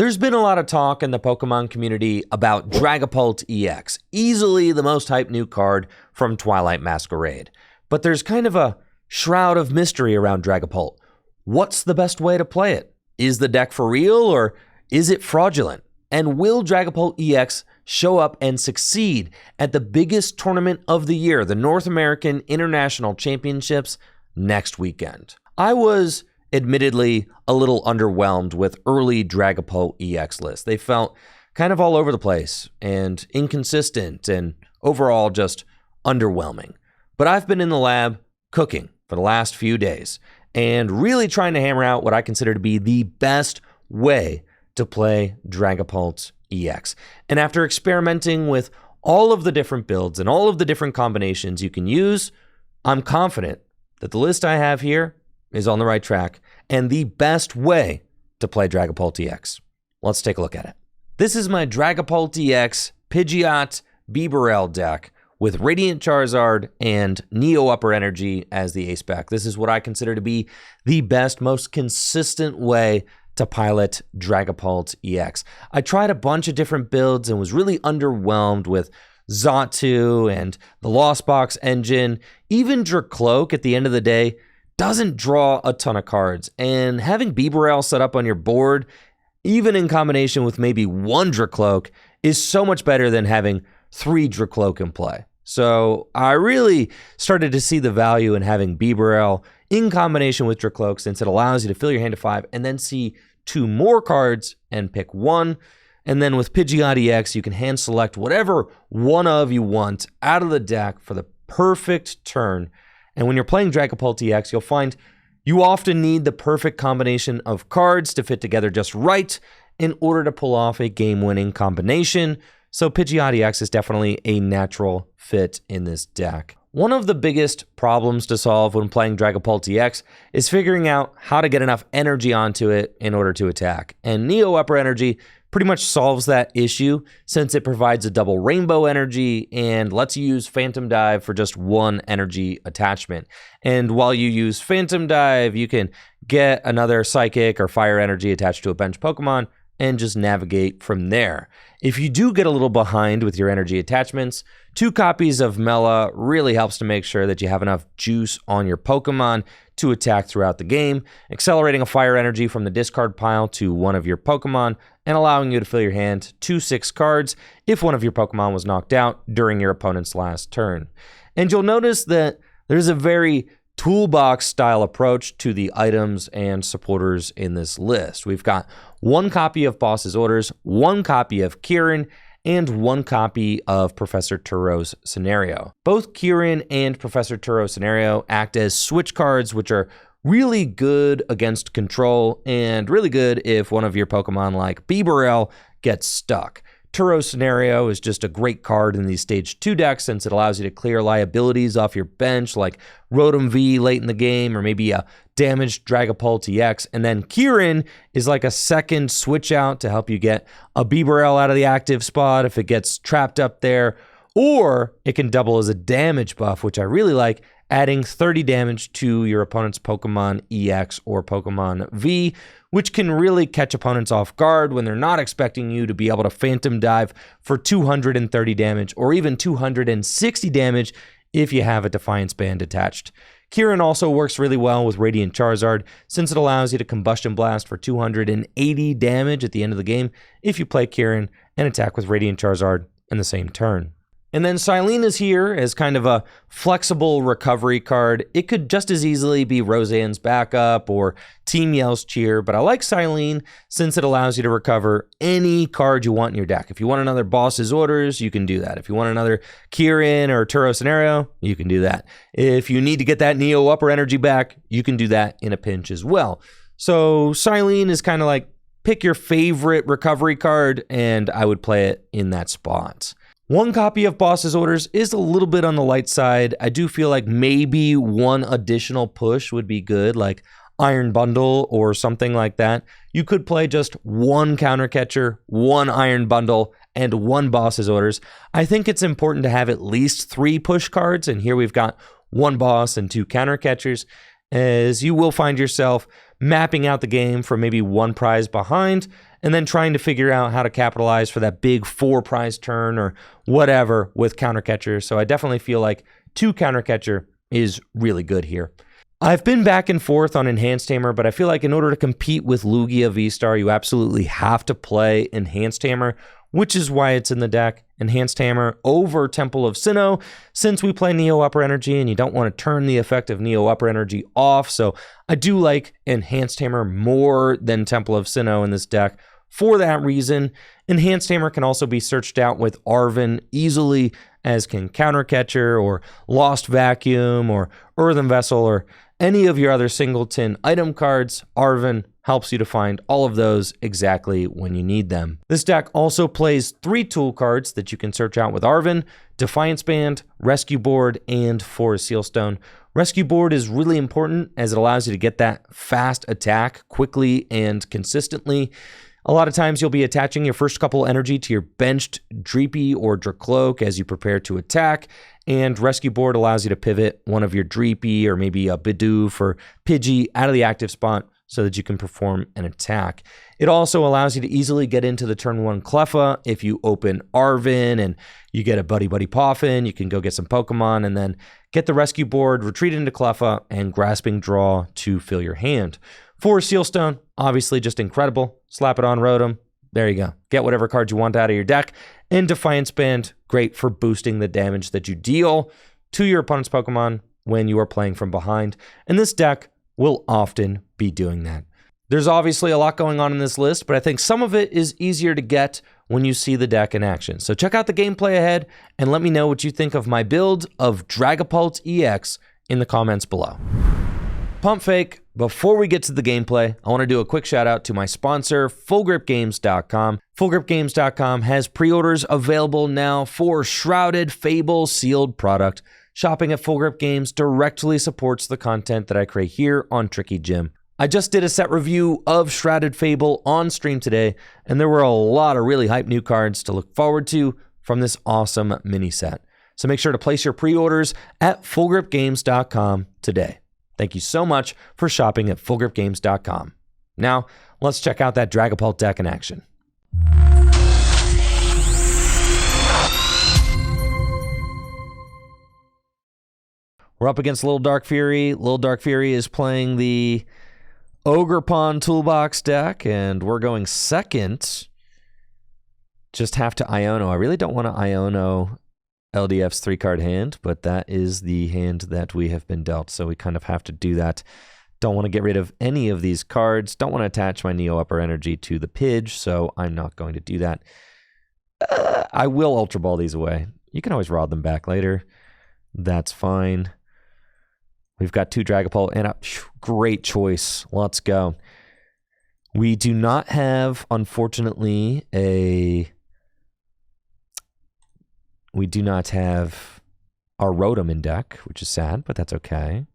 There's been a lot of talk in the Pokemon community about Dragapult EX, easily the most hyped new card from Twilight Masquerade. But there's kind of a shroud of mystery around Dragapult. What's the best way to play it? Is the deck for real or is it fraudulent? And will Dragapult EX show up and succeed at the biggest tournament of the year, the North American International Championships, next weekend? I was admittedly a little underwhelmed with early Dragapult EX lists. They felt kind of all over the place and inconsistent and overall just underwhelming. But I've been in the lab cooking for the last few days and really trying to hammer out what I consider to be the best way to play Dragapult EX. And after experimenting with all of the different builds and all of the different combinations you can use, I'm confident that the list I have here is on the right track and the best way to play Dragapult EX. Let's take a look at it. This is my Dragapult EX Pidgeot Bibarel deck with Radiant Charizard and Neo Upper Energy as the ace back. This is what I consider to be the best, most consistent way to pilot Dragapult EX. I tried a bunch of different builds and was really underwhelmed with Xatu and the Lost Box engine. Even Drakloak at the end of the day doesn't draw a ton of cards, and having Bibarel set up on your board, even in combination with maybe one Drakloak, is so much better than having 3 Drakloak in play. So I really started to see the value in having Bibarel in combination with Drakloak, since it allows you to fill your hand to 5 and then see 2 more cards and pick one. And then with Pidgeot EX, you can hand select whatever one of you want out of the deck for the perfect turn. And when you're playing Dragapult EX, you'll find you often need the perfect combination of cards to fit together just right in order to pull off a game-winning combination. So Pidgeot EX is definitely a natural fit in this deck. One of the biggest problems to solve when playing Dragapult EX is figuring out how to get enough energy onto it in order to attack. And Neo Upper Energy pretty much solves that issue, since it provides a double rainbow energy and lets you use Phantom Dive for just 1 energy attachment. And while you use Phantom Dive, you can get another Psychic or Fire energy attached to a bench Pokemon and just navigate from there. If you do get a little behind with your energy attachments, 2 copies of Mela really helps to make sure that you have enough juice on your Pokemon to attack throughout the game, accelerating a fire energy from the discard pile to one of your Pokemon and allowing you to fill your hand to 6 cards if one of your Pokemon was knocked out during your opponent's last turn. And you'll notice that there's a very toolbox style approach to the items and supporters in this list. We've got 1 copy of Boss's Orders, 1 copy of Kieran, and 1 copy of Professor Turo's Scenario. Both Kieran and Professor Turo's Scenario act as switch cards, which are really good against control and really good if one of your Pokemon like Bibarel gets stuck. Turo's Scenario is just a great card in these Stage 2 decks, since it allows you to clear liabilities off your bench like Rotom V late in the game or maybe a damaged Dragapult EX. And then Kieran is like a second switch out to help you get a Bibarel out of the active spot if it gets trapped up there, or it can double as a damage buff, which I really like, adding 30 damage to your opponent's Pokemon EX or Pokemon V, which can really catch opponents off guard when they're not expecting you to be able to Phantom Dive for 230 damage or even 260 damage if you have a Defiance Band attached. Kieran also works really well with Radiant Charizard, since it allows you to Combustion Blast for 280 damage at the end of the game if you play Kieran and attack with Radiant Charizard in the same turn. And then Cyllene is here as kind of a flexible recovery card. It could just as easily be Roseanne's backup or Team Yell's cheer, but I like Cyllene since it allows you to recover any card you want in your deck. If you want another Boss's Orders, you can do that. If you want another Kieran or Turo Scenario, you can do that. If you need to get that Neo Upper Energy back, you can do that in a pinch as well. So Cyllene is kind of like pick your favorite recovery card, and I would play it in that spot. 1 copy of Boss's Orders is a little bit on the light side. I do feel like maybe 1 additional push would be good, like Iron Bundle or something like that. You could play just 1 Counter Catcher, 1 Iron Bundle, and 1 Boss's Orders. I think it's important to have at least 3 push cards, and here we've got 1 Boss and 2 Counter Catchers, as you will find yourself mapping out the game for maybe 1 prize behind and then trying to figure out how to capitalize for that big 4 prize turn or whatever with Counter Catcher. So I definitely feel like 2 Counter Catcher is really good here. I've been back and forth on Enhanced Hammer, but I feel like in order to compete with Lugia V-Star, you absolutely have to play Enhanced Hammer, which is why it's in the deck. Enhanced Hammer over Temple of Sinnoh, since we play Neo Upper Energy and you don't want to turn the effect of Neo Upper Energy off. So I do like Enhanced Hammer more than Temple of Sinnoh in this deck. For that reason, Enhanced Hammer can also be searched out with Arven easily, as can Counter Catcher or Lost Vacuum or Earthen Vessel or any of your other singleton item cards. Arven helps you to find all of those exactly when you need them. This deck also plays 3 tool cards that you can search out with Arven: Defiance Band, Rescue Board, and Forest Sealstone. Rescue Board is really important as it allows you to get that fast attack quickly and consistently. A lot of times you'll be attaching your first couple energy to your benched Dreepy or Drakloak as you prepare to attack, and Rescue Board allows you to pivot one of your Dreepy or maybe a Bidoof or Pidgey out of the active spot so that you can perform an attack. It also allows you to easily get into the turn 1 Cleffa. If you open Arven and you get a Buddy-Buddy Poffin, you can go get some Pokemon and then get the Rescue Board, retreat into Cleffa, and Grasping Draw to fill your hand. For Sealstone, obviously just incredible. Slap it on Rotom. There you go. Get whatever cards you want out of your deck. And Defiance Band, great for boosting the damage that you deal to your opponent's Pokemon when you are playing from behind. And this deck will often be doing that. There's obviously a lot going on in this list, but I think some of it is easier to get when you see the deck in action. So check out the gameplay ahead and let me know what you think of my build of Dragapult EX in the comments below. Pump fake. Before we get to the gameplay, I want to do a quick shout out to my sponsor, FullGripGames.com. FullGripGames.com has pre-orders available now for Shrouded Fable sealed product. Shopping at Full Grip Games directly supports the content that I create here on Tricky Gym. I just did a set review of Shrouded Fable on stream today, and there were a lot of really hype new cards to look forward to from this awesome mini set. So make sure to place your pre-orders at FullGripGames.com today. Thank you so much for shopping at FullGripGames.com. Now, let's check out that Dragapult deck in action. We're up against Little Dark Fury. Little Dark Fury is playing the Ogre Pond Toolbox deck, and we're going second. Just have to Iono. I really don't want to Iono LDF's 3-card hand, but that is the hand that we have been dealt, so we kind of have to do that. Don't want to get rid of any of these cards. Don't want to attach my Neo Upper Energy to the Pidge, so I'm not going to do that. I will Ultra Ball these away. You can always rod them back later. That's fine. We've got 2 Dragapult and a great choice. Let's go. We do not have, unfortunately, we do not have our Rotom in deck, which is sad, but that's okay.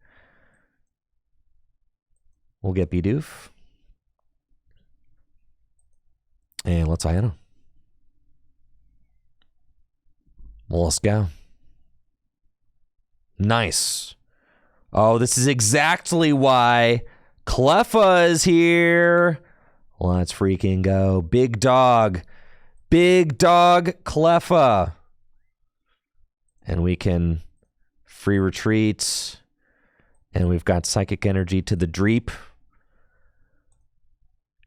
We'll get Bidoof. And let's Iono. Well, let's go. Nice. Oh, this is exactly why Cleffa is here. Let's freaking go. Big dog. Big dog Cleffa. And we can free retreat. And we've got Psychic Energy to the Dreep.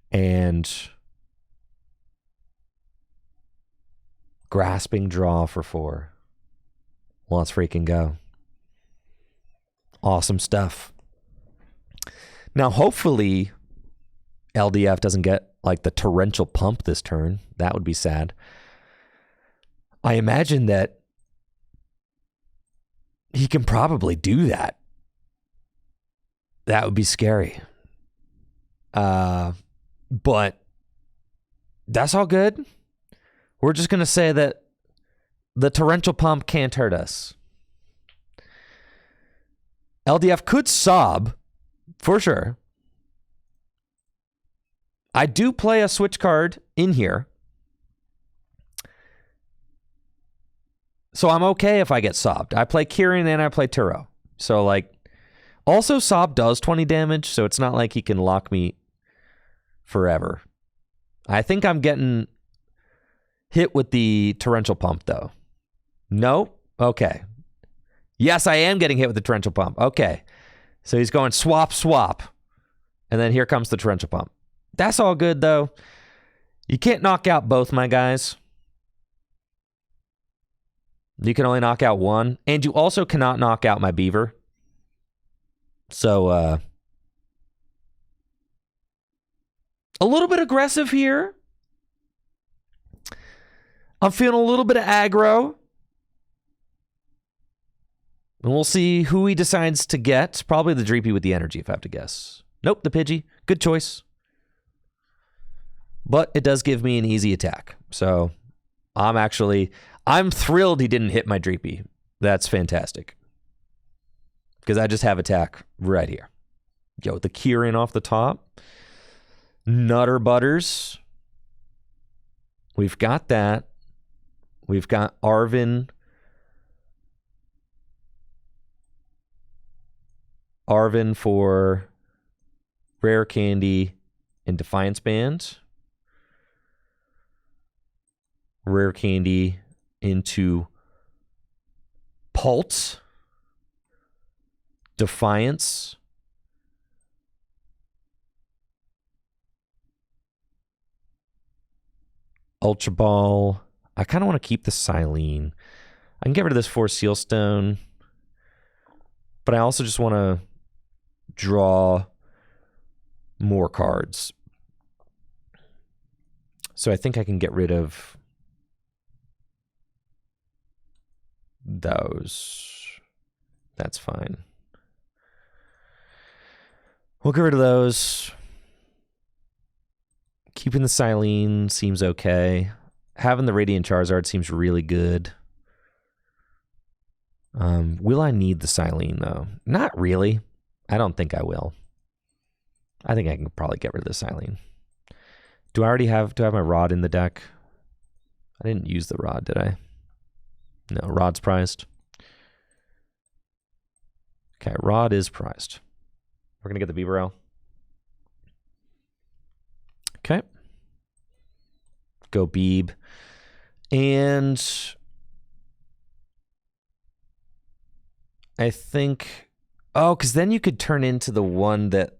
And Grasping Draw for 4. Well, let's freaking go. Awesome stuff. Now, hopefully, LDF doesn't get like the torrential pump this turn. That would be sad. I imagine that he can probably do that. That would be scary. But that's all good. We're just going to say that the torrential pump can't hurt us. LDF could sob, for sure. I do play a switch card in here. So I'm okay if I get sobbed. I play Kieran and I play Turo. So, like, also sob does 20 damage, so it's not like he can lock me forever. I think I'm getting hit with the torrential pump, though. No? Okay. Yes, I am getting hit with the torrential pump. Okay. So he's going swap, swap. And then here comes the torrential pump. That's all good, though. You can't knock out both, my guys. You can only knock out one. And you also cannot knock out my beaver. So, a little bit aggressive here. I'm feeling a little bit of aggro. And we'll see who he decides to get. Probably the Dreepy with the energy, if I have to guess. Nope, the Pidgey. Good choice. But it does give me an easy attack. So I'm thrilled he didn't hit my Dreepy. That's fantastic. Because I just have attack right here. Yo, the Kieran off the top. Nutter Butters. We've got that. We've got Arven. Arven for Rare Candy and Defiance Band. Rare Candy into Pult. Defiance. Ultra Ball. I kind of want to keep the Cyllene. I can get rid of this 4 Seal Stone. But I also just want to draw more cards. So I think I can get rid of those. That's fine. We'll get rid of those. Keeping the Cyllene seems okay. Having the Radiant Charizard seems really good. Will I need the Cyllene, though? Not really. I don't think I will. I think I can probably get rid of the Cyllene. Do I have my Rod in the deck? I didn't use the Rod, did I? No, Rod's prized. Okay, Rod is prized. We're going to get the Bibarel. Okay. Go Beeb. And I think... Oh, because then you could turn into the one that...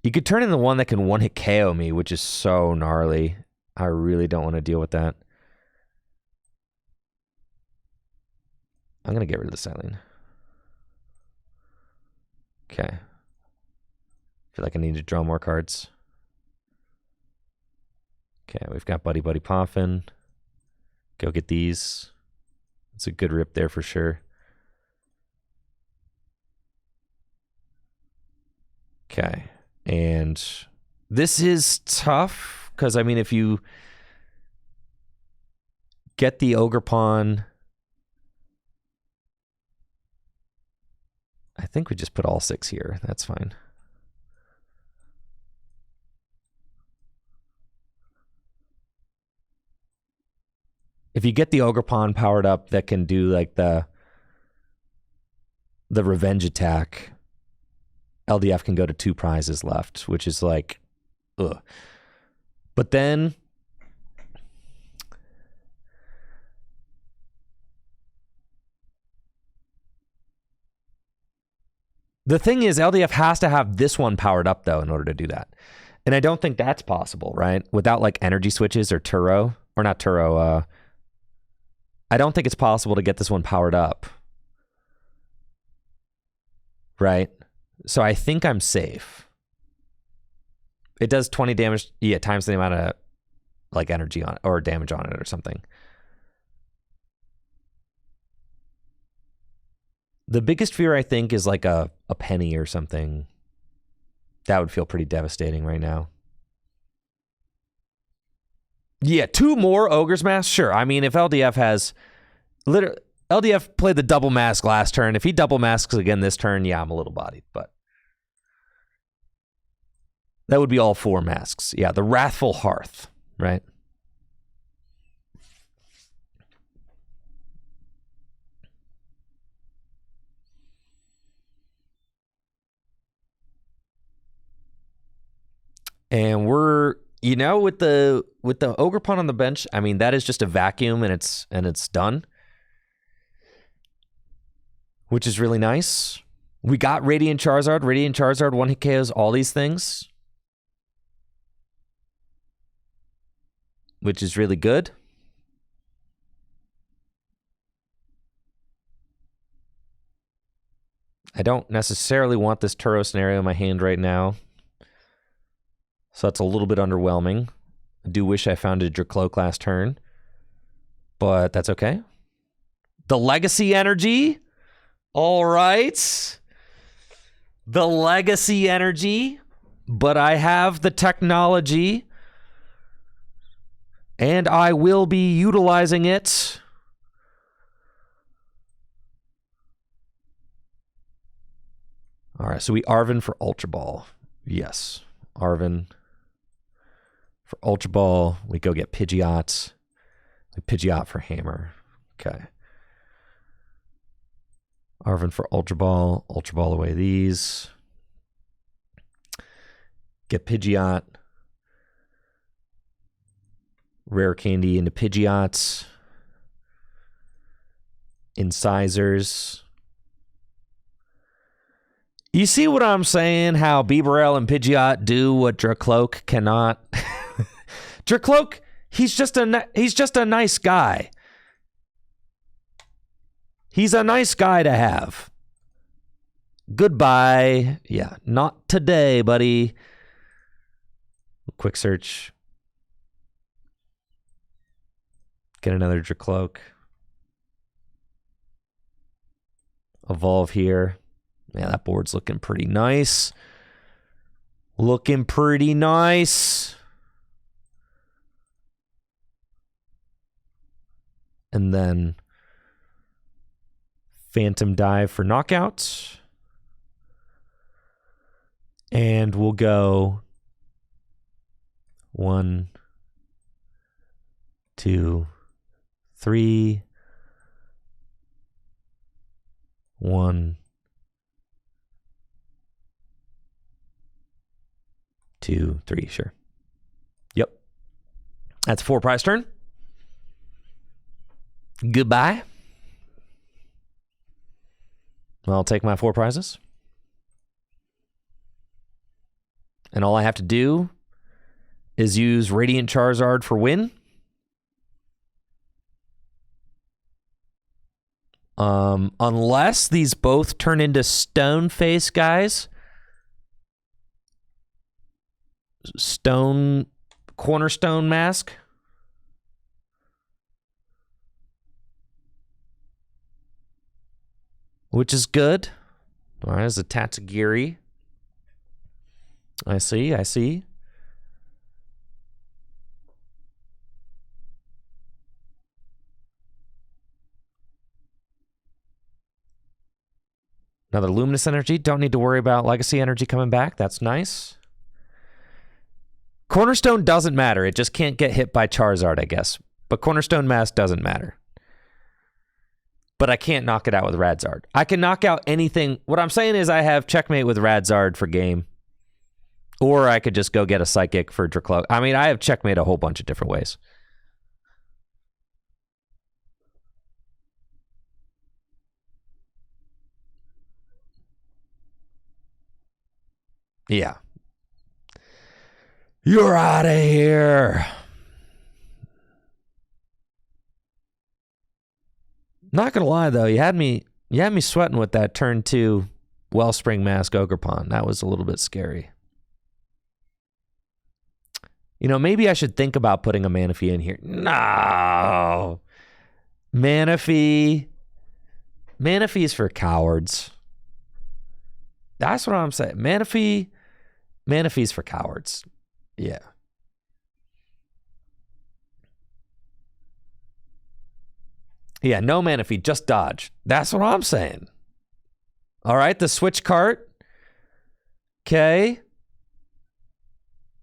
You could turn into the one that can one-hit KO me, which is so gnarly. I really don't want to deal with that. I'm going to get rid of the Cyllene. Okay. Feel like I need to draw more cards. Okay, we've got Buddy-Buddy Poffin. Go get these. It's a good rip there for sure. Okay. And this is tough because, I mean, if you get the Ogerpon, I think we just put all 6 here. That's fine. If you get the Ogerpon powered up that can do like the revenge attack, LDF can go to 2 prizes left, which is like, ugh. But then the thing is, LDF has to have this one powered up, though, in order to do that. And I don't think that's possible, right? Without, like, energy switches or Turo. Or not Turo. I don't think it's possible to get this one powered up. Right? So I think I'm safe. It does 20 damage. Yeah, times the amount of, like, energy on it. Or damage on it or something. The biggest fear, I think, is like a penny or something. That would feel pretty devastating right now. Yeah, 2 more Ogre's Mask? Sure. I mean, if LDF has... LDF played the double mask last turn. If he double masks again this turn, yeah, I'm a little bodied. But that would be all 4 masks. Yeah, the Wrathful Hearth, right? And we're, you know, with the Ogerpon on the bench, I mean, that is just a vacuum and it's done. Which is really nice. We got Radiant Charizard. Radiant Charizard, one-hit KOs, all these things. Which is really good. I don't necessarily want this Turo scenario in my hand right now. So that's a little bit underwhelming. I do wish I found a Drakloak last turn. But that's okay. The Legacy Energy. All right. The Legacy Energy. But I have the technology. And I will be utilizing it. All right, so we Arven for Ultra Ball. Yes, Arven for Ultra Ball. We go get Pidgeot. We Pidgeot for Hammer. Okay. Arven for Ultra Ball. Ultra Ball away these. Get Pidgeot. Rare Candy into Pidgeots. Incisors. You see what I'm saying? How Bibarel and Pidgeot do what Drakloak cannot. Drakloak, he's just a nice guy. He's a nice guy to have. Goodbye. Yeah, not today, buddy. Quick search. Get another Drakloak. Evolve here. Yeah, that board's looking pretty nice. Looking pretty nice. And then Phantom Dive for knockouts. And we'll go 1, 2, 3. 1, 2, 3, sure. Yep. That's 4 prize turn. Goodbye. I'll take my 4 prizes. And all I have to do is use Radiant Charizard for win. Unless these both turn into Stone Face guys. Cornerstone Mask. Which is good. All right, there's a Tatsugiri. I see. Another Luminous Energy. Don't need to worry about Legacy Energy coming back. That's nice. Cornerstone doesn't matter. It just can't get hit by Charizard, I guess. But Cornerstone Mask doesn't matter. But I can't knock it out with Radzard. I can knock out anything. What I'm saying is I have Checkmate with Radzard for game. Or I could just go get a Psychic for Drakloak. I mean, I have Checkmate a whole bunch of different ways. Yeah. You're out of here. Not gonna lie though, you had me sweating with that turn 2 Wellspring Mask Ogerpon. That was a little bit scary. You know, maybe I should think about putting a Manaphy in here. No. Manaphy is for cowards. That's what I'm saying. Manaphy's for cowards. Yeah. Yeah, no Manaphy, just dodge. That's what I'm saying. All right, the switch cart. Okay.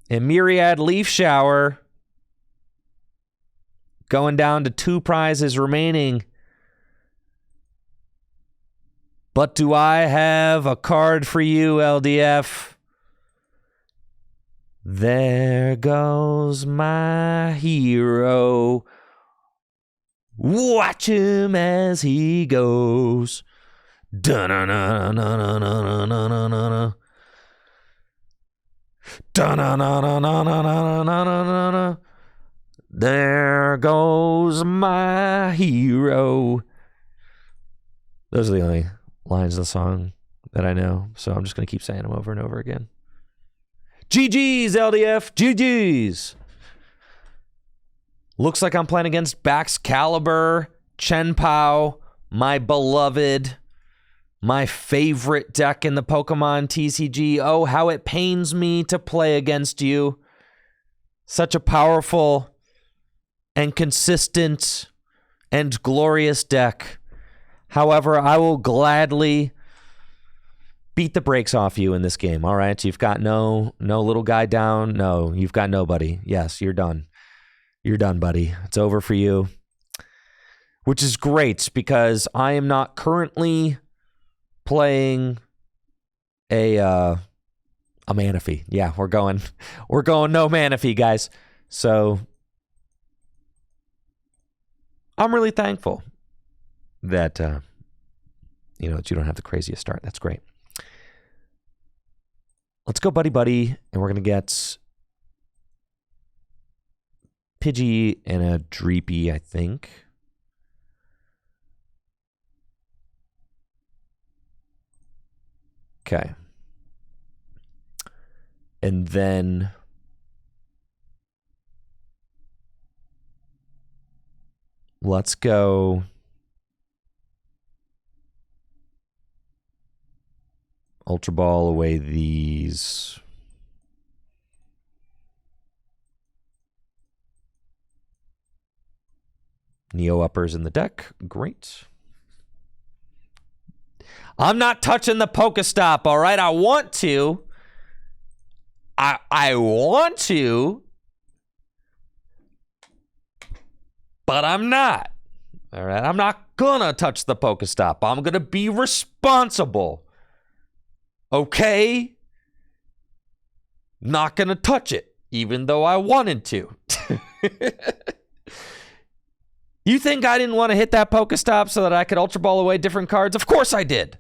And Myriad Leaf Shower. Going down to 2 prizes remaining. But do I have a card for you, LDF? There goes my hero. Watch him as he goes. Da-na-na-na-na-na-na-na-na-na. Da-na-na-na-na-na-na-na-na-na. There goes my hero. Those are the only lines of the song that I know, so I'm just going to keep saying them over and over again. GG's, LDF, GG's. Looks like I'm playing against Baxcalibur, Chenpao, my beloved, my favorite deck in the Pokemon TCG. Oh, how it pains me to play against you. Such a powerful and consistent and glorious deck. However, I will gladly beat the brakes off you in this game. All right, you've got no little guy down. No, you've got nobody. Yes, you're done. You're done, buddy. It's over for you. Which is great because I am not currently playing a Manaphy. Yeah, we're going no Manaphy, guys. So I'm really thankful that that you don't have the craziest start. That's great. Let's go Buddy-Buddy, and we're going to get Pidgey and a Dreepy, I think. Okay. And then let's go Ultra Ball away these. Neo Uppers in the deck. Great. I'm not touching the Pokestop, all right? I want to. I want to. But I'm not. All right? I'm not gonna touch the Pokestop. I'm gonna be responsible. Okay? Not gonna touch it, even though I wanted to. You think I didn't want to hit that Pokestop so that I could Ultra Ball away different cards? Of course I did.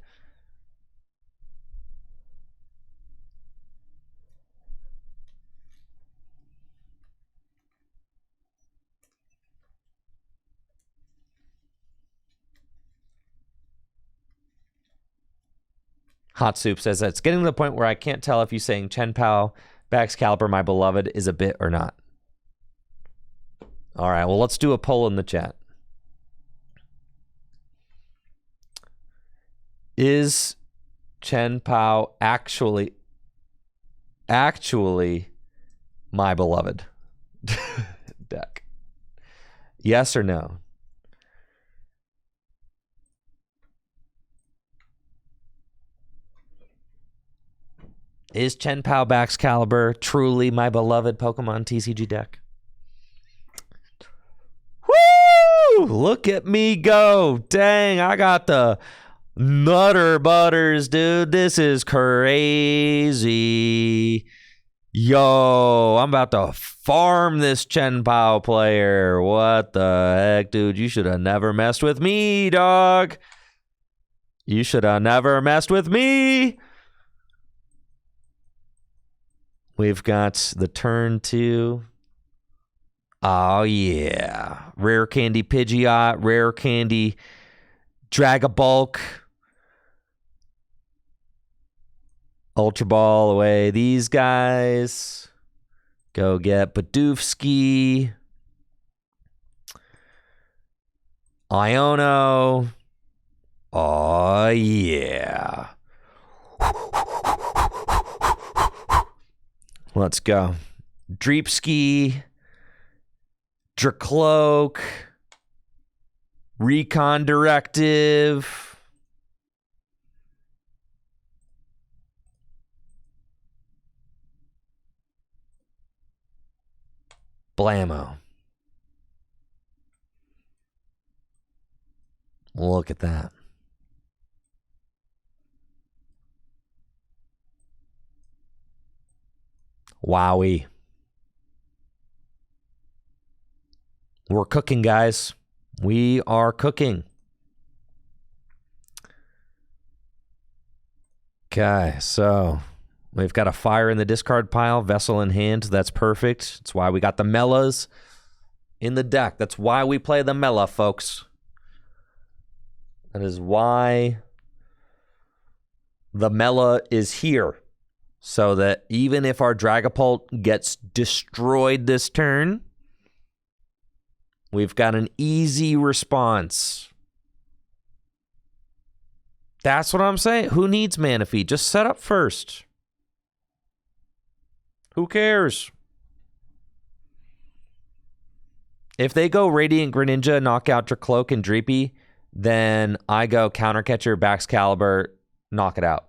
Hot Soup says that it's getting to the point where I can't tell if you saying Chenpao, Baxcalibur, my beloved, is a bit or not. All right, well, let's do a poll in the chat. Is Chenpao actually my beloved deck? Yes or no? Is Chenpao Baxcalibur truly my beloved Pokemon TCG deck? Woo! Look at me go. Dang, I got the Nutter Butters, dude. This is crazy. Yo, I'm about to farm this Chenpao player. What the heck, dude? You should have never messed with me, dog. You should have never messed with me. We've got the turn 2. Oh, yeah. Rare Candy Pidgeot, Rare Candy Dragapult. Ultra Ball away these guys. Go get Bidoof Iono. Oh, yeah. Let's go. Dreepy, Drakloak, Recon Directive. Blammo. Look at that. Wowie. We're cooking, guys. We are cooking. Okay, so we've got a fire in the discard pile, Vessel in hand. That's perfect. That's why we got the Melas in the deck. That's why we play the Mela, folks. That is why the Mela is here. So that even if our Dragapult gets destroyed this turn, we've got an easy response. That's what I'm saying. Who needs Manaphy? Just set up first. Who cares? If they go Radiant Greninja, knock out Drakloak and Dreepy, then I go Counter Catcher, Baxcalibur, knock it out.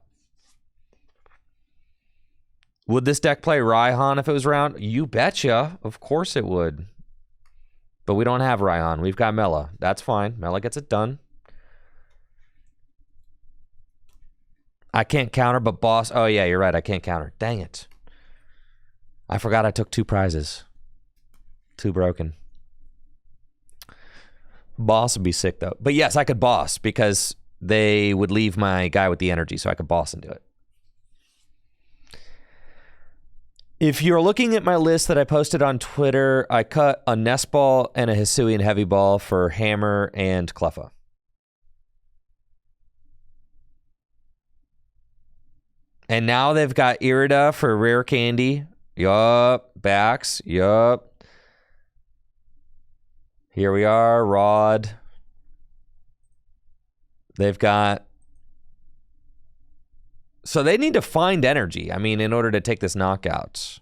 Would this deck play Raihan if it was around? You betcha. Of course it would. But we don't have Raihan. We've got Mela. That's fine. Mela gets it done. I can't counter, but boss. Oh, yeah, you're right. I can't counter. Dang it. I forgot I took 2 prizes. 2 broken. Boss would be sick, though. But yes, I could boss because they would leave my guy with the energy, so I could boss and do it. If you're looking at my list that I posted on Twitter, I cut a Nest Ball and a Hisuian Heavy Ball for Hammer and Cleffa. And now they've got Irida for Rare Candy. Yup. Bax. Yup. Here we are. Rod. They've got... So they need to find energy, I mean, in order to take this knockout.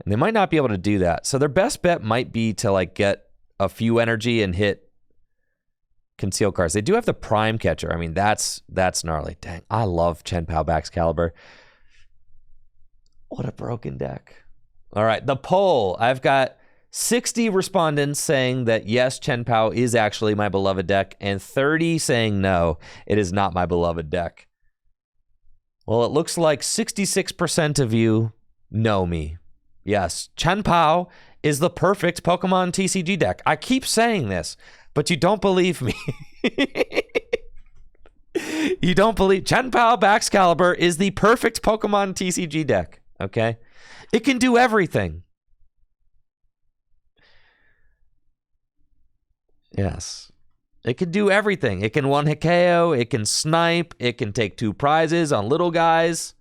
And they might not be able to do that. So their best bet might be to, like, get a few energy and hit concealed cards. They do have the Prime Catcher. I mean, that's gnarly. Dang, I love Chien-Pao Baxcalibur. What a broken deck. All right, the poll. I've got 60 respondents saying that, yes, Chien-Pao is actually my beloved deck, and 30 saying, no, it is not my beloved deck. Well, it looks like 66% of you know me. Yes, Chien-Pao is the perfect Pokemon TCG deck. I keep saying this, but you don't believe me. You don't believe... Chien-Pao Baxcalibur is the perfect Pokemon TCG deck, okay? It can do everything. Yes. It can do everything. It can one-hit KO. It can snipe. It can take 2 prizes on little guys.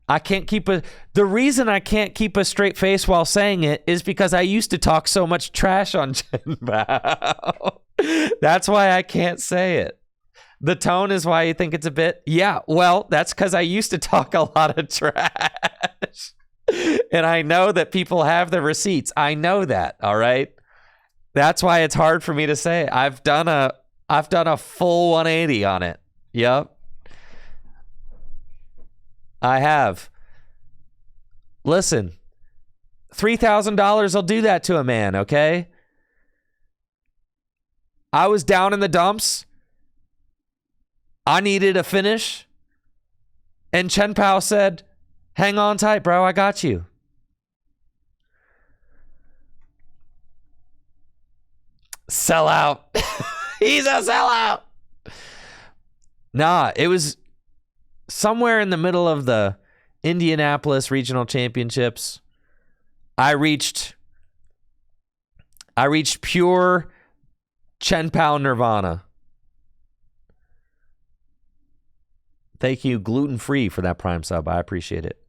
I can't keep a... The reason I can't keep a straight face while saying it is because I used to talk so much trash on Chien-Pao. That's why I can't say it. The tone is why you think it's a bit... Yeah, well, that's because I used to talk a lot of trash. And I know that people have the receipts. I know that, all right? That's why it's hard for me to say. I've done a full 180 on it. Yep. I have. Listen, $3,000 will do that to a man, okay? I was down in the dumps. I needed a finish. And Chien-Pao said, hang on tight, bro. I got you. Sellout. He's a sellout. Nah, it was somewhere in the middle of the Indianapolis Regional Championships. I reached pure Chien-Pao nirvana. Thank you, gluten-free, for that Prime sub. I appreciate it.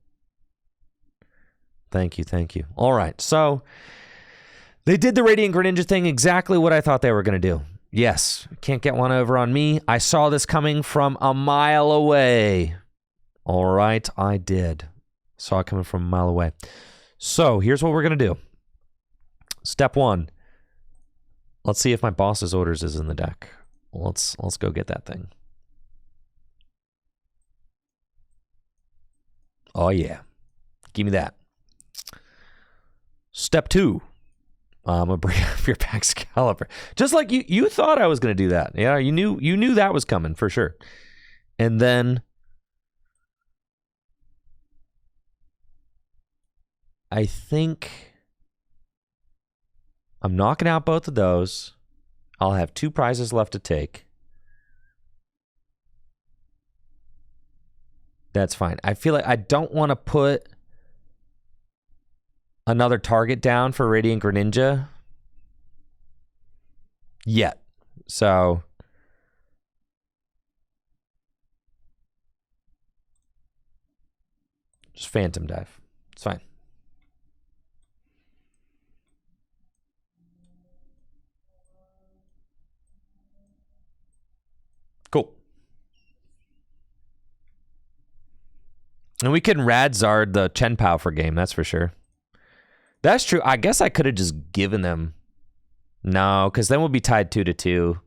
Thank you, thank you. All right, so they did the Radiant Greninja thing exactly what I thought they were going to do. Yes, can't get one over on me. I saw this coming from a mile away. All right, I did. Saw it coming from a mile away. So here's what we're going to do. Step 1. Let's see if my boss's orders is in the deck. Let's go get that thing. Oh, yeah. Give me that. Step 2. I'm gonna bring up your Excalibur. Just like you thought I was gonna do that. Yeah, you knew that was coming for sure. And then I think I'm knocking out both of those. I'll have 2 prizes left to take. That's fine. I feel like I don't want to put another target down for Radiant Greninja yet. So just Phantom Dive. It's fine. Cool. And we can Radzard the Chen-Pao for game, that's for sure. That's true. I guess I could have just given them. No, because then we'll be tied 2-2.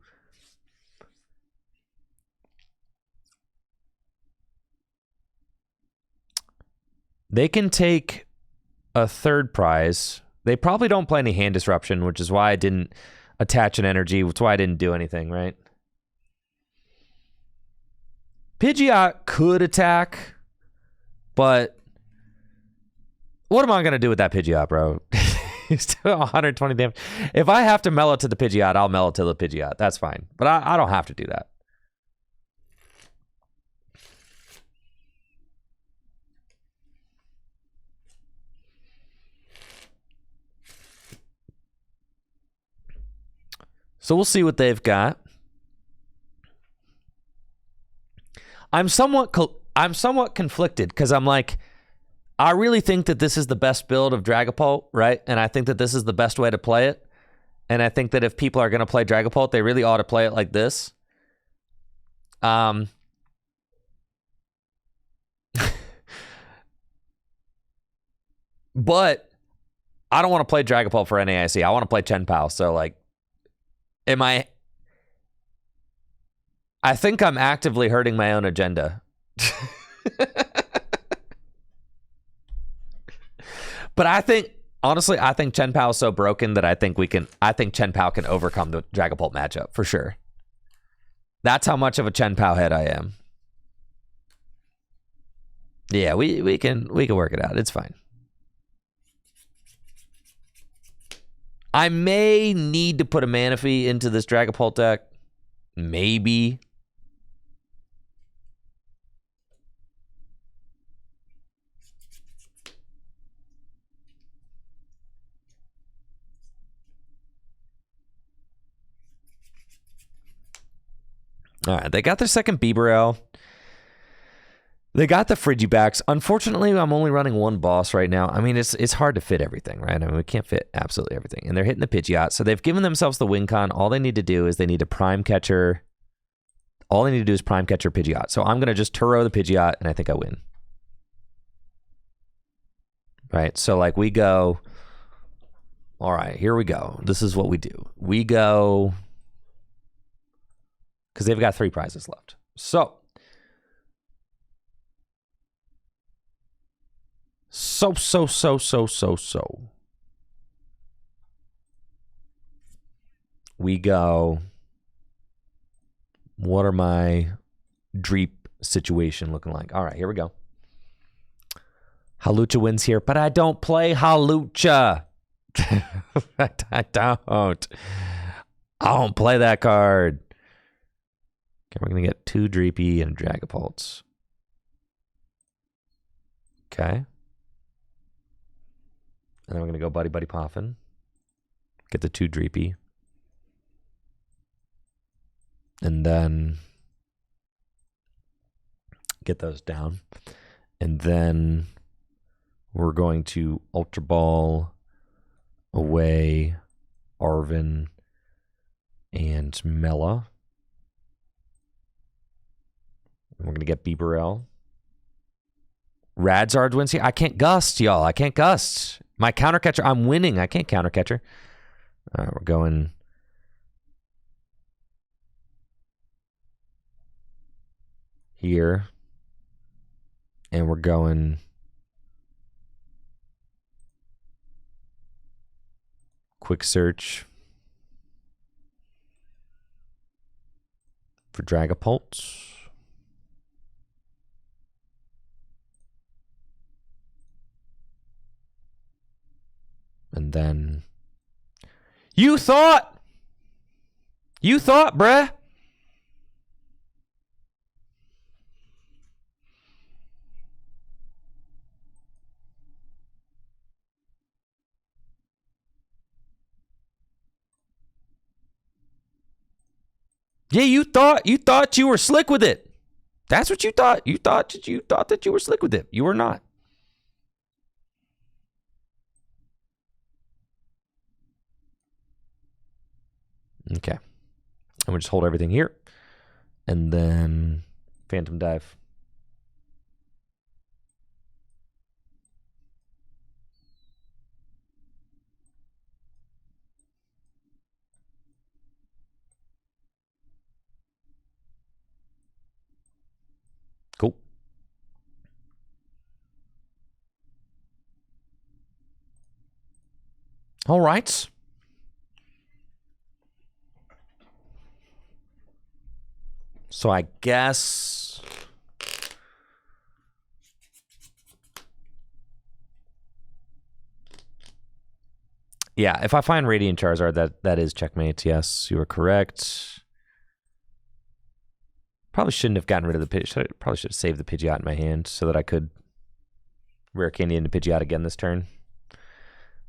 They can take a 3rd prize. They probably don't play any hand disruption, which is why I didn't attach an energy, which is why I didn't do anything, right? Pidgeot could attack, but what am I going to do with that Pidgeot, bro? He's still 120 damage. If I have to mellow to the Pidgeot, I'll mellow to the Pidgeot. That's fine. But I don't have to do that. So we'll see what they've got. I'm somewhat conflicted because I'm like, I really think that this is the best build of Dragapult, right? And I think that this is the best way to play it. And I think that if people are going to play Dragapult, they really ought to play it like this. But I don't want to play Dragapult for NAIC. I want to play Chen-Pao. So, like, I think I'm actively hurting my own agenda. But I think, honestly, I think Chen-Pao is so broken that I think Chen-Pao can overcome the Dragapult matchup for sure. That's how much of a Chen-Pao head I am. Yeah, we can work it out. It's fine. I may need to put a Manaphy into this Dragapult deck. Maybe. All right, they got their second Bibarel. They got the Frigibacks. Unfortunately, I'm only running 1 boss right now. I mean, it's hard to fit everything, right? I mean, we can't fit absolutely everything. And they're hitting the Pidgeot. So they've given themselves the win con. All they need to do is they need to prime catcher. All they need to do is prime catcher Pidgeot. So I'm going to just Turo the Pidgeot, and I think I win. Right? So, like, we go... All right, here we go. This is what we do. We go... Because they've got 3 prizes left. So... So. We go... What are my Dreep situation looking like? All right, here we go. Halucha wins here, but I don't play Halucha. I don't play that card. Okay, we're going to get 2 Dreepy and Dragapults. Okay. And then we're going to go Buddy-Buddy Poffin. Get the 2 Dreepy. And then get those down. And then we're going to Ultra Ball away Arven and Mela. And we're going to get Bibarel. Radzard wins here. I can't gust, y'all. I can't gust. My counter catcher, I'm winning. I can't counter catcher. All right, we're going... here. And we're going... quick search for Dragapult. And then you thought, bruh. Yeah, you thought you were slick with it. That's what you thought. You thought that you were slick with it. You were not. Okay. And we'll just hold everything here. And then Phantom Dive. Cool. All right. So I guess yeah, if I find Radiant Charizard, that is checkmate. Yes, you are correct. Probably shouldn't have gotten rid of the Pidgeot. Probably should have saved the Pidgeot in my hand so that I could Rare Candy into Pidgeot again this turn.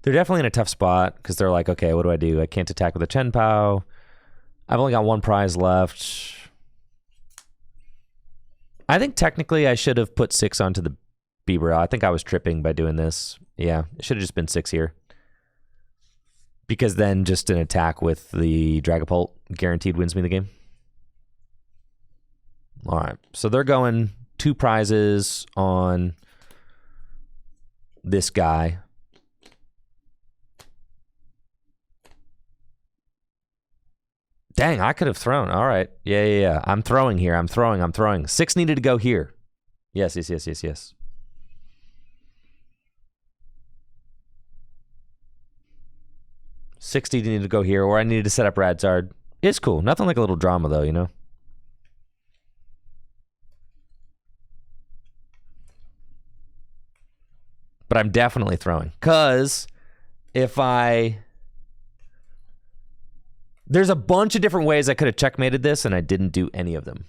They're definitely in a tough spot because they're like, okay, what do? I can't attack with a Chenpao. I've only got one prize left. I think technically I should have put 6 onto the Bibarel. I think I was tripping by doing this. Yeah, it should have just been 6 here. Because then just an attack with the Dragapult guaranteed wins me the game. All right, so they're going 2 prizes on this guy. Dang, I could have thrown. All right. Yeah. I'm throwing here. I'm throwing. 6 needed to go here. Yes. 60 needed to go here, or I needed to set up Radzard. It's cool. Nothing like a little drama, though, you know? But I'm definitely throwing. Because if there's a bunch of different ways I could have checkmated this, and I didn't do any of them.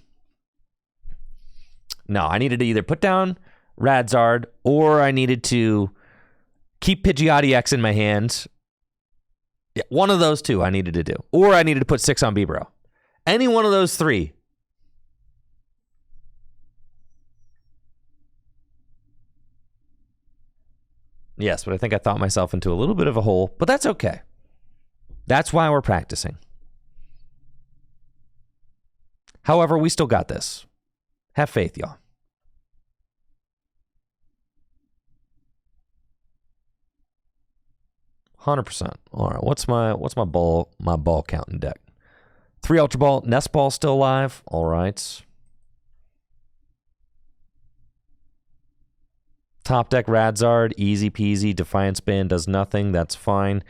No, I needed to either put down Radzard, or I needed to keep Pidgeot EX in my hand. Yeah, one of those two I needed to do. Or I needed to put 6 on Bibarel. Any one of those 3. Yes, but I think I thought myself into a little bit of a hole, but that's okay. That's why we're practicing. However, we still got this. Have faith, y'all. %. All right, what's my ball counting deck? 3 Ultra Ball, Nest Ball still alive. All right. Top deck Radzard, easy peasy. Defiance Band does nothing. That's fine.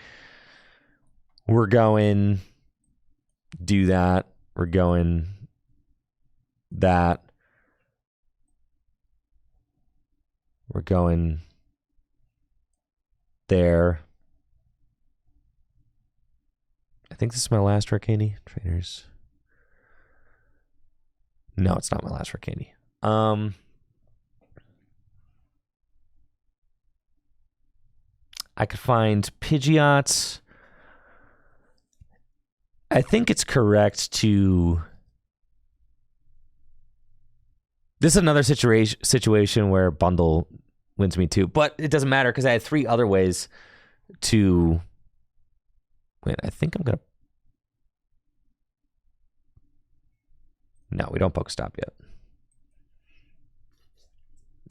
We're going do that. We're going that. We're going there. I think this is my last Rare Candy. Trainers. No, it's not my last Rare Candy. I could find Pidgeot. I think it's correct to... This is another situation where bundle wins me too, but it doesn't matter because I had 3 other ways to... Wait, I think I'm going to... No, we don't Pokestop yet.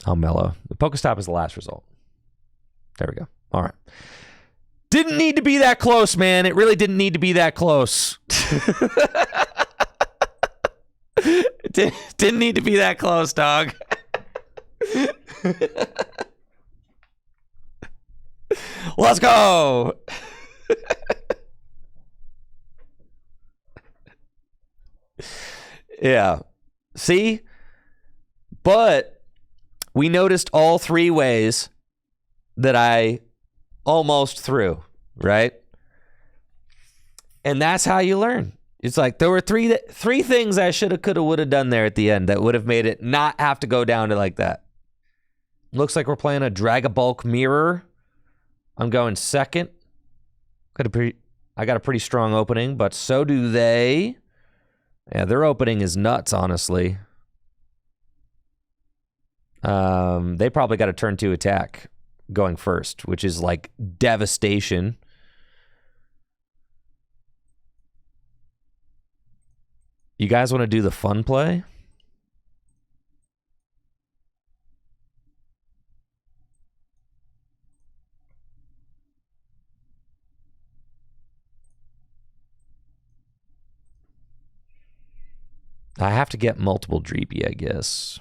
I'll mellow. The Pokestop is the last result. There we go. All right. Didn't need to be that close, man. It really didn't need to be that close. Didn't need to be that close, dog. Let's go. Yeah. See? But we noticed all three ways that I almost threw, right? And that's how you learn. It's like there were three things I shoulda, coulda, woulda done there at the end that would have made it not have to go down to like that. Looks like we're playing a Dragapult mirror. I'm going second. I got a pretty strong opening, but so do they. Yeah, their opening is nuts, honestly. They probably got a turn 2 attack going first, which is like devastation. You guys want to do the fun play? I have to get multiple Dreepy, I guess.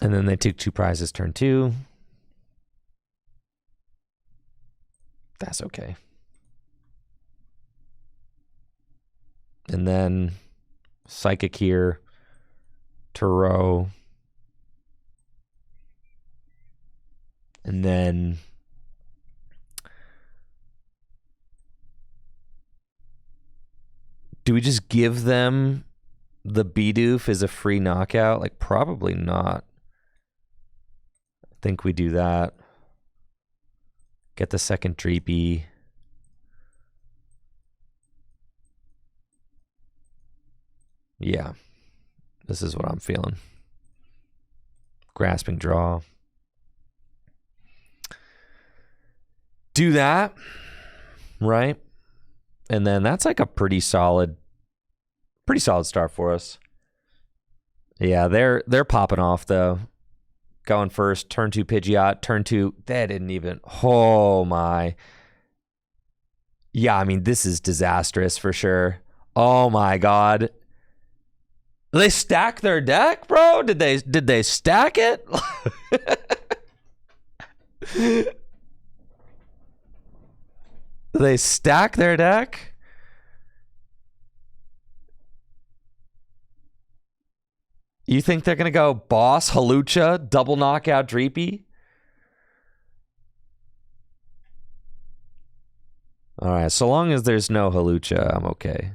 And then they took 2 prizes turn 2. That's okay. And then Psychic here, Turo. And then do we just give them the Bidoof as a free knockout? Like, probably not. I think we do that. Get the second Dreepy. Yeah. This is what I'm feeling. Grasping draw. Do that. Right? And then that's like a pretty solid start for us. Yeah, they're popping off though. Going first, turn 2 Pidgeot, turn 2, they didn't even, oh my. Yeah, I mean, this is disastrous for sure. Oh my God. They stack their deck, bro? Did they stack it? They stack their deck? You think they're going to go Boss, Halucha, double knockout Dreepy? All right, so long as there's no Halucha, I'm okay.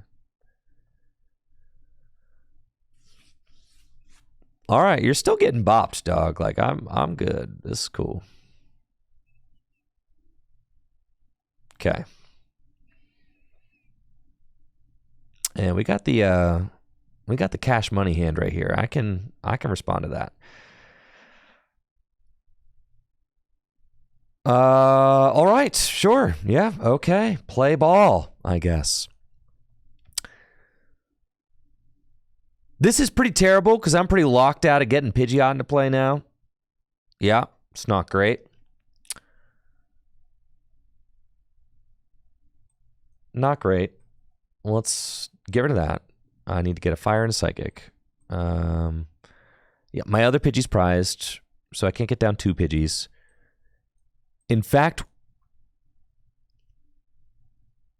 All right, you're still getting bopped, dog. Like, I'm good. This is cool. Okay. And we got the cash money hand right here. I can respond to that. All right, sure. Yeah, okay. Play ball, I guess. This is pretty terrible because I'm pretty locked out of getting Pidgeot into play now. Yeah, it's not great. Not great. Let's get rid of that. I need to get a fire and a psychic. Yeah, my other Pidgey's prized, so I can't get down 2 Pidgeys. In fact,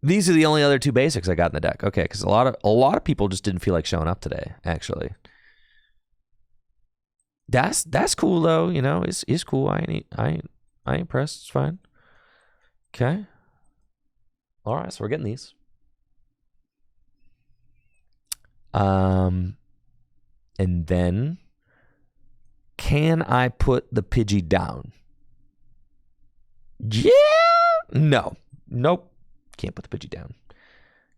these are the only other 2 basics I got in the deck. Okay, because a lot of people just didn't feel like showing up today. Actually, that's cool though. You know, it's cool. I ain't pressed. It's fine. Okay. All right, so we're getting these. And then can I put the Pidgey down? Yeah. No. Nope. Can't put the Pidgey down.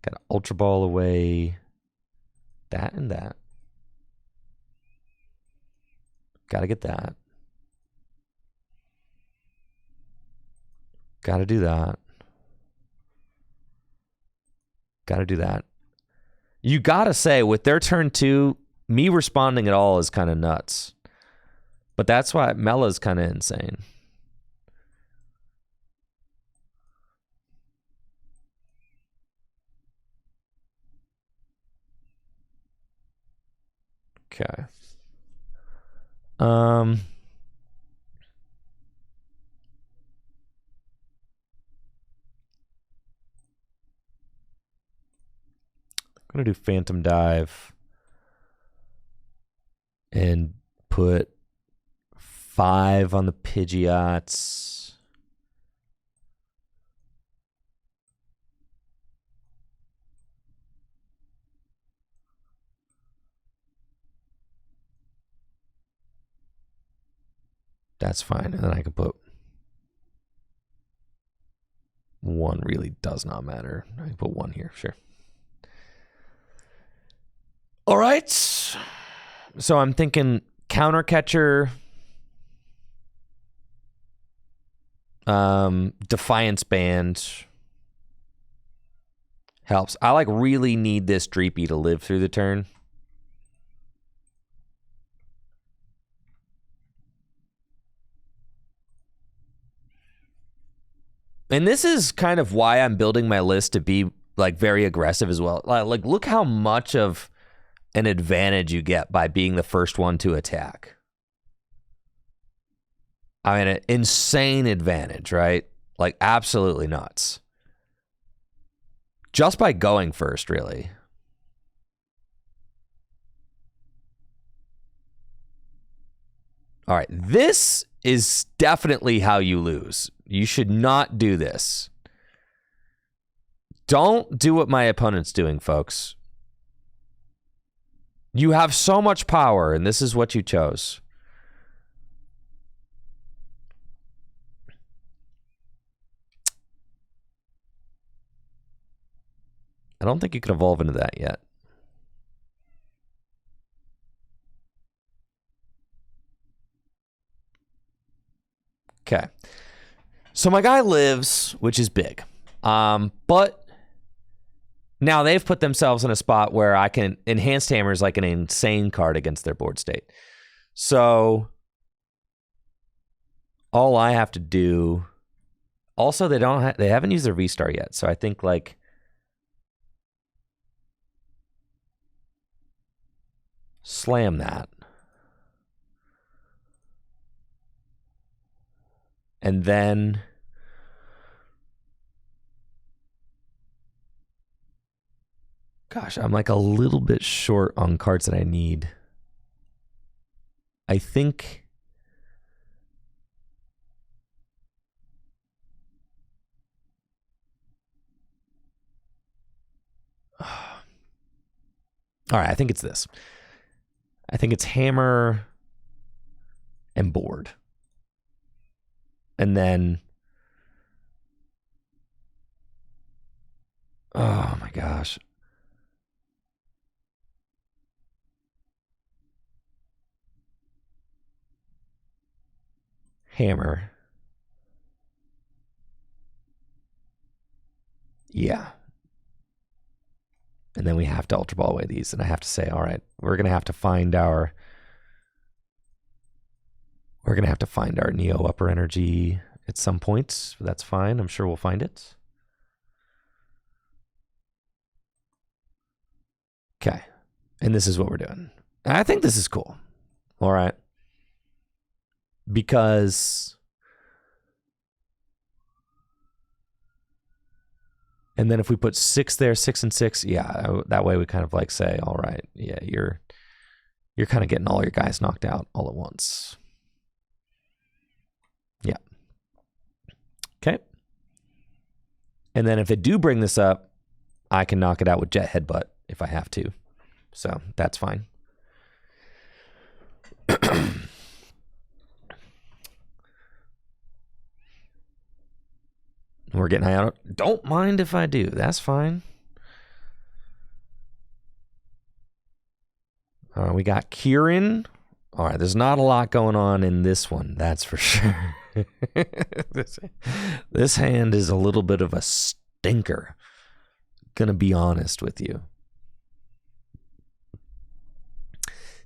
Got an Ultra Ball away. That and that. Gotta get that. Gotta do that. Gotta do that. You gotta say, with their turn 2, me responding at all is kind of nuts. But that's why Mela's kind of insane. Okay. I'm going to do Phantom Dive and put 5 on the Pidgeots. That's fine. And then I can put 1 really does not matter. I can put 1 here, sure. All right. So I'm thinking counter catcher, Defiance Band helps. I like really need this Dreepy to live through the turn. And this is kind of why I'm building my list to be like very aggressive as well. Like look how much of an advantage you get by being the first one to attack. I mean, an insane advantage, right? Like absolutely nuts. Just by going first, really. All right, this is definitely how you lose. You should not do this. Don't do what my opponent's doing, folks. You have so much power, and this is what you chose. I don't think you can evolve into that yet. Okay. So my guy lives, which is big. But now they've put themselves in a spot where I can Enhanced Hammer is like an insane card against their board state. So all I have to do. Also, they haven't used their V-Star yet. So I think like slam that. And then gosh, I'm like a little bit short on cards that I need. I think all right, I think it's this. I think it's hammer and board. And then, oh my gosh. Hammer. Yeah. And then we have to Ultra Ball away these. And I have to say, all right, we're going to have to find our Neo Upper Energy at some point. That's fine. I'm sure we'll find it. Okay. And this is what we're doing. I think this is cool. All right. Because... And then if we put 6 there, 6 and 6, yeah, that way we kind of like say, all right, yeah, you're kind of getting all your guys knocked out all at once. Yeah. Okay. And then if they do bring this up, I can knock it out with Jet Headbutt if I have to. So that's fine. We're getting Iono. Don't mind if I do. That's fine. We got Kieran. All right, there's not a lot going on in this one. That's for sure. This hand is a little bit of a stinker. Gonna be honest with you.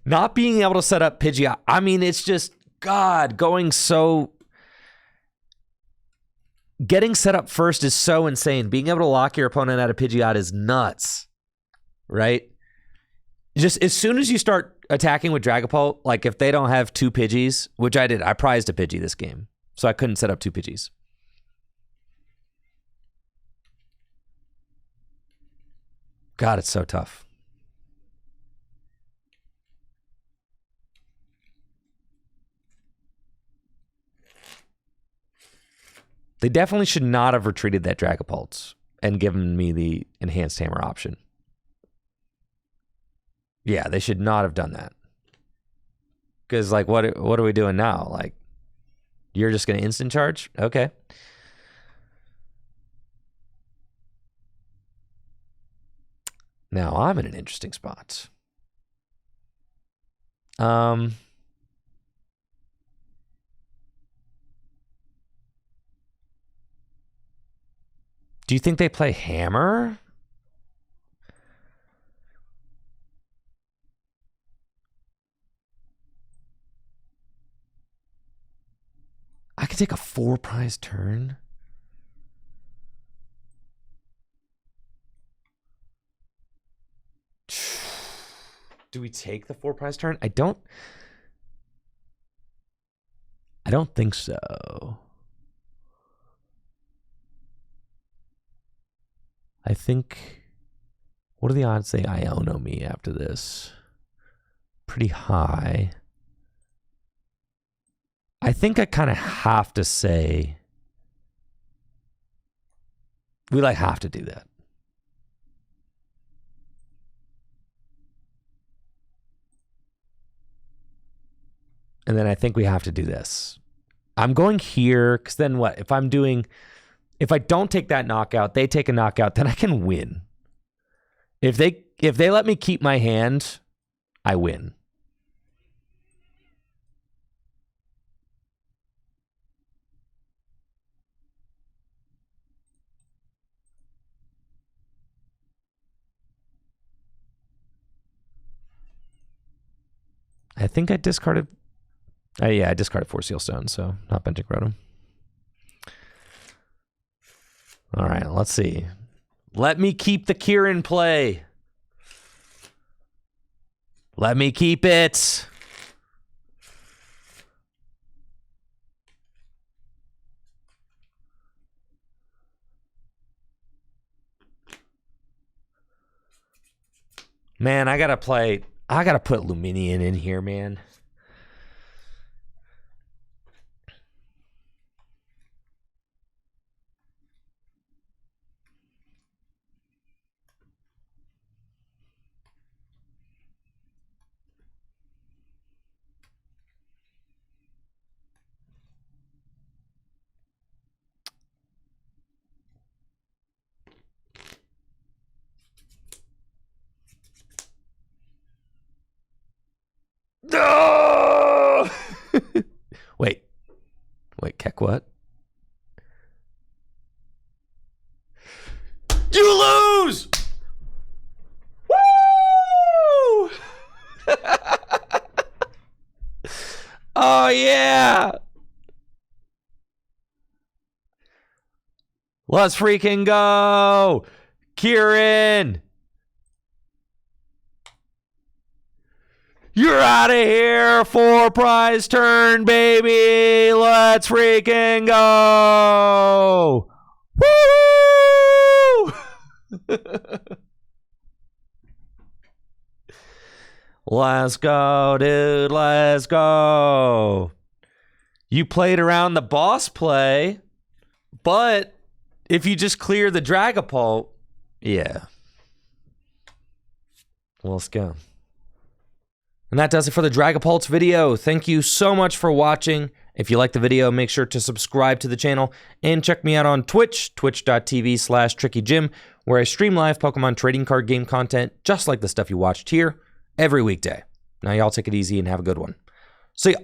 Not being able to set up Pidgeot. I mean, it's just, God, going so... Getting set up first is so insane. Being able to lock your opponent out of Pidgeot is nuts, right? Just as soon as you start attacking with Dragapult, like if they don't have 2 Pidgeys, which I did, I prized a Pidgey this game, so I couldn't set up 2 Pidgeys. God, it's so tough. They definitely should not have retreated that Dragapult and given me the Enhanced Hammer option. Yeah, they should not have done that. Because, like, what are we doing now? Like, you're just going to instant charge? Okay. Now I'm in an interesting spot. Do you think they play Hammer? I could take a 4-prize turn. Do we take the 4-prize turn? I don't think so. I think, what are the odds they Iono me after this? Pretty high. I think I kind of have to say, we like have to do that. And then I think we have to do this. I'm going here, because then what? If I don't take that knockout, they take a knockout, then I can win. If they let me keep my hand, I win. I think I discarded. Yeah, I discarded 4 Seal Stones, so not benching Rotom. All right, let's see. Let me keep the Kieran play. Let me keep it. Man, I gotta put Luminion in here, man. No! Wait, Keck, what? You lose! Woo! Oh, yeah! Let's freaking go! Kieran! You're out of here. 4-prize turn, baby. Let's freaking go. Woo! Let's go, dude. Let's go. You played around the boss play, but if you just clear the Dragapult, yeah. Well, let's go. And that does it for the Dragapult's video. Thank you so much for watching. If you like the video, make sure to subscribe to the channel and check me out on Twitch, twitch.tv/TrickyJim, where I stream live Pokemon trading card game content, just like the stuff you watched here, every weekday. Now y'all take it easy and have a good one. See ya.